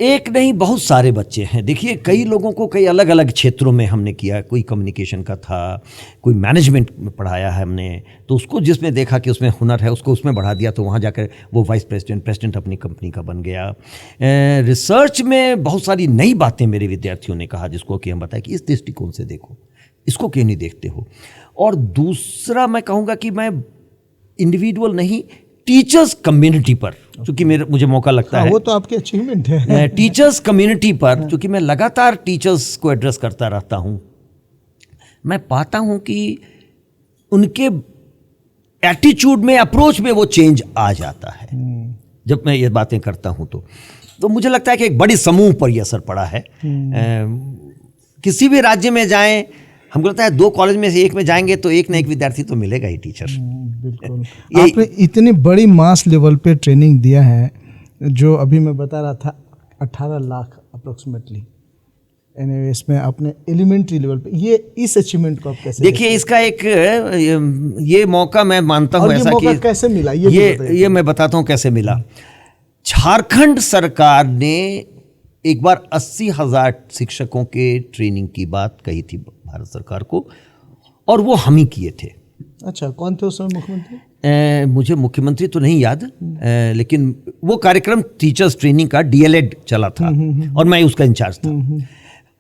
एक नहीं, बहुत सारे बच्चे हैं। देखिए, कई लोगों को कई अलग अलग क्षेत्रों में हमने किया। कोई कम्युनिकेशन का था, कोई मैनेजमेंट में पढ़ाया है हमने, तो उसको जिसमें देखा कि उसमें हुनर है उसको उसमें बढ़ा दिया, तो वहाँ जाकर वो वाइस प्रेसिडेंट अपनी कंपनी का बन गया। रिसर्च में बहुत सारी नई बातें मेरे विद्यार्थियों ने कहा, जिसको कि हम बताएं कि इस दृष्टिकोण से देखो, इसको क्यों नहीं देखते हो। और दूसरा मैं कहूँगा कि मैं इंडिविजुअल नहीं, टीचर्स कम्युनिटी पर, चूँकि मुझे मौका लगता है, वो तो आपकी अचीवमेंट है। टीचर्स कम्युनिटी पर, चूँकि मैं लगातार टीचर्स को एड्रेस करता रहता हूँ, मैं पाता हूँ कि उनके एटीट्यूड में, अप्रोच में वो चेंज आ जाता है जब मैं ये बातें करता हूँ। तो मुझे लगता है कि एक बड़ी समूह पर ये असर पड़ा है। किसी भी राज्य में जाएं, हमको लगता है 2 कॉलेज में से एक में जाएंगे तो एक ना एक विद्यार्थी तो मिलेगा ही टीचर। बिल्कुल। आपने इतनी बड़ी मास लेवल पे ट्रेनिंग दिया है, जो अभी मैं बता रहा था 18 लाख अप्रोक्सीमेटली, इसमें अपने एलिमेंट्री लेवल पे, ये इस अचीवमेंट को आप कैसे देखिए? इसका एक ये मौका मैं मानता हूँ ऐसा कि कैसे मिला, ये मैं बताता हूँ कैसे मिला। झारखंड सरकार ने एक बार 80,000 शिक्षकों के ट्रेनिंग की बात कही थी भारत सरकार को, और वो हम ही किए थे। अच्छा, कौन थे उस समय मुख्यमंत्री? मुझे मुख्यमंत्री तो नहीं याद, लेकिन वो कार्यक्रम टीचर्स ट्रेनिंग का DLED चला था और मैं उसका इंचार्ज था।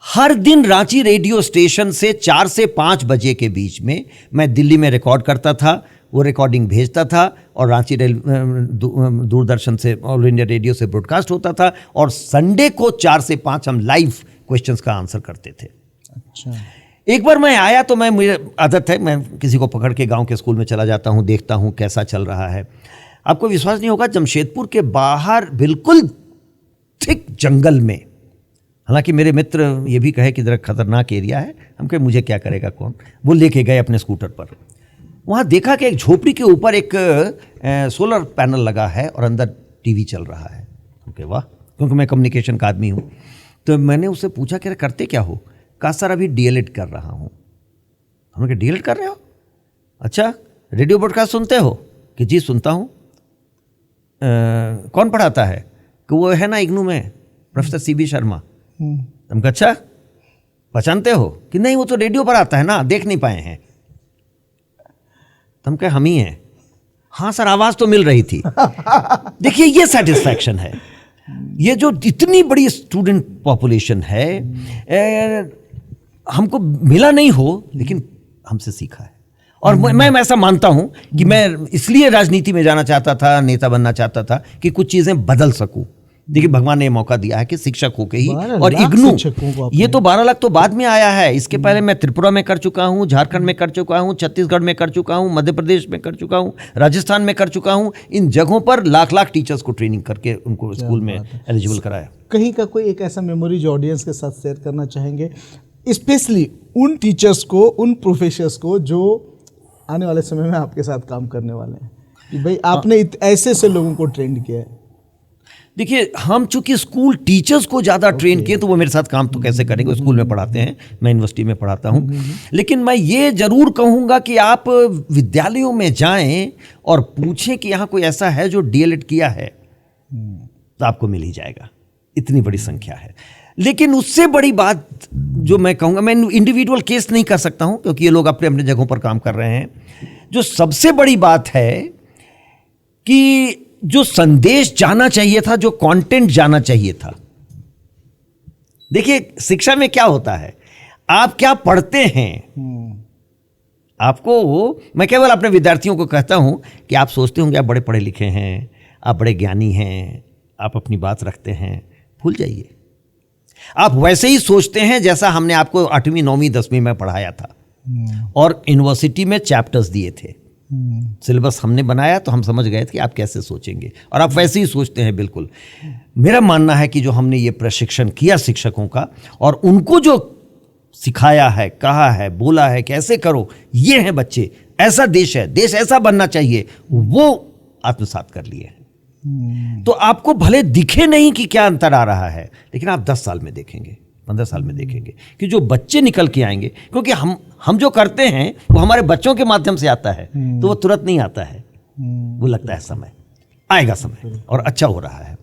हर दिन रांची रेडियो स्टेशन से 4 से 5 बजे के बीच में मैं दिल्ली में रिकॉर्ड करता था, वो रिकॉर्डिंग भेजता था और रांची दूरदर्शन से, ऑल इंडिया रेडियो से ब्रॉडकास्ट होता था, और संडे को 4 से 5 हम लाइव क्वेश्चंस का आंसर करते थे। अच्छा। एक बार मैं आया तो मुझे आदत है, मैं किसी को पकड़ के गांव के स्कूल में चला जाता हूं, देखता हूं कैसा चल रहा है। आपको विश्वास नहीं होगा, जमशेदपुर के बाहर बिल्कुल थिक जंगल में, हालांकि मेरे मित्र ये भी कहे कि जरा खतरनाक एरिया है, हम कहे मुझे क्या करेगा कौन, वो लेके गए अपने स्कूटर पर। वहाँ देखा कि एक झोपड़ी के ऊपर एक सोलर पैनल लगा है और अंदर टीवी चल रहा है। ओके, वाह, क्योंकि मैं कम्युनिकेशन का आदमी हूँ। तो मैंने उससे पूछा कि करते क्या हो? कहा सर अभी DLED कर रहा हूँ। हमने कहा DLED कर रहे हो? अच्छा, रेडियो ब्रॉडकास्ट सुनते हो? कि जी सुनता हूँ। कौन पढ़ाता है? कि वो है ना इग्नू में, प्रोफेसर CB शर्मा। तुम कहा अच्छा, पहचानते हो? कि नहीं, वो तो रेडियो पर आता है ना, देख नहीं पाए हैं। तुम कहे हम ही हैं। हाँ सर, आवाज़ तो मिल रही थी। देखिए, ये सेटिस्फैक्शन है। ये जो इतनी बड़ी स्टूडेंट पॉपुलेशन है, हमको मिला नहीं हो लेकिन हमसे सीखा है। और मैं ऐसा मानता हूं कि मैं इसलिए राजनीति में जाना चाहता था, नेता बनना चाहता था कि कुछ चीजें बदल सकूं। देखिए, भगवान ने ये मौका दिया है कि शिक्षक हो के ही, और इग्नू, ये तो 12 लाख तो बाद में आया है। इसके पहले मैं त्रिपुरा में कर चुका हूँ, झारखंड में कर चुका हूँ, छत्तीसगढ़ में कर चुका हूँ, मध्य प्रदेश में कर चुका हूँ, राजस्थान में कर चुका हूँ। इन जगहों पर लाख टीचर्स को ट्रेनिंग करके उनको स्कूल में एलिजिबल कराया। कहीं का कोई एक ऐसा मेमोरी जो ऑडियंस के साथ शेयर करना चाहेंगे, स्पेशली उन टीचर्स को, उन प्रोफेसर्स को जो आने वाले समय में आपके साथ काम करने वाले हैं, कि भाई आपने ऐसे से लोगों को ट्रेंड किया है? देखिए, हम चूंकि स्कूल टीचर्स को ज़्यादा ट्रेन किए, तो वो मेरे साथ काम तो कैसे करेंगे? स्कूल में पढ़ाते हैं, मैं यूनिवर्सिटी में पढ़ाता हूँ। लेकिन मैं ये ज़रूर कहूँगा कि आप विद्यालयों में जाएं और पूछें कि यहाँ कोई ऐसा है जो DLED किया है, तो आपको मिल ही जाएगा। इतनी बड़ी संख्या है। लेकिन उससे बड़ी बात जो मैं कहूँगा, मैं इंडिविजुअल केस नहीं कर सकता हूँ क्योंकि ये लोग अपने अपने जगहों पर काम कर रहे हैं। जो सबसे बड़ी बात है कि जो संदेश जाना चाहिए था, जो कंटेंट जाना चाहिए था। देखिए, शिक्षा में क्या होता है, आप क्या पढ़ते हैं, आपको, मैं केवल अपने विद्यार्थियों को कहता हूं कि आप सोचते होंगे आप बड़े पढ़े लिखे हैं, आप बड़े ज्ञानी हैं, आप अपनी बात रखते हैं, भूल जाइए। आप वैसे ही सोचते हैं जैसा हमने आपको 8वीं 9वीं 10वीं में पढ़ाया था और यूनिवर्सिटी में चैप्टर्स दिए थे। सिलेबस हमने बनाया तो हम समझ गए थे कि आप कैसे सोचेंगे, और आप वैसे ही सोचते हैं। बिल्कुल मेरा मानना है कि जो हमने ये प्रशिक्षण किया शिक्षकों का, और उनको जो सिखाया है, कहा है, बोला है कैसे करो, ये हैं बच्चे, ऐसा देश है, देश ऐसा बनना चाहिए, वो आत्मसात कर लिए हैं। तो आपको भले दिखे नहीं कि क्या अंतर आ रहा है, लेकिन आप 10 साल में देखेंगे, 15 साल में देखेंगे कि जो बच्चे निकल के आएंगे, क्योंकि हम जो करते हैं वो हमारे बच्चों के माध्यम से आता है, तो वो तुरंत नहीं आता है, वो लगता है समय आएगा, समय और अच्छा हो रहा है।